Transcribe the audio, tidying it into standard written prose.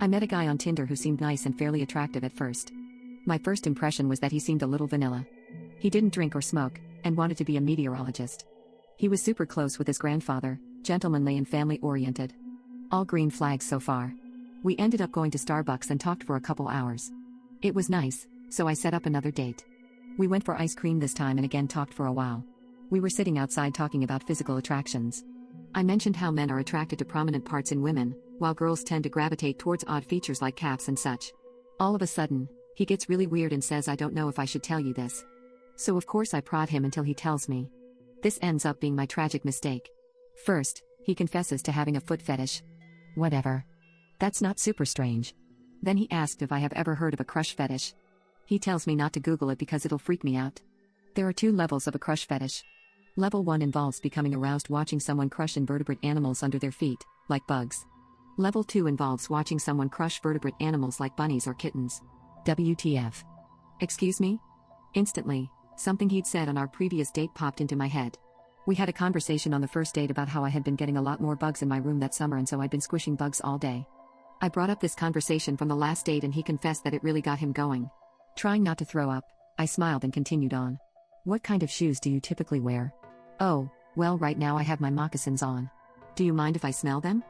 I met a guy on Tinder who seemed nice and fairly attractive at first. My first impression was that he seemed a little vanilla. He didn't drink or smoke, and wanted to be a meteorologist. He was super close with his grandfather, gentlemanly and family-oriented. All green flags so far. We ended up going to Starbucks and talked for a couple hours. It was nice, so I set up another date. We went for ice cream this time and again talked for a while. We were sitting outside talking about physical attractions. I mentioned how men are attracted to prominent parts in women, while girls tend to gravitate towards odd features like calves and such. All of a sudden, he gets really weird and says I don't know if I should tell you this. So of course I prod him until he tells me. This ends up being my tragic mistake. First, he confesses to having a foot fetish. Whatever. That's not super strange. Then he asked if I have ever heard of a crush fetish. He tells me not to Google it because it'll freak me out. There are 2 levels of a crush fetish. Level 1 involves becoming aroused watching someone crush invertebrate animals under their feet, like bugs. Level 2 involves watching someone crush vertebrate animals like bunnies or kittens. WTF. Excuse me? Instantly, something he'd said on our previous date popped into my head. We had a conversation on the first date about how I had been getting a lot more bugs in my room that summer and so I'd been squishing bugs all day. I brought up this conversation from the last date and he confessed that it really got him going. Trying not to throw up, I smiled and continued on. What kind of shoes do you typically wear? Oh, well right now I have my moccasins on. Do you mind if I smell them?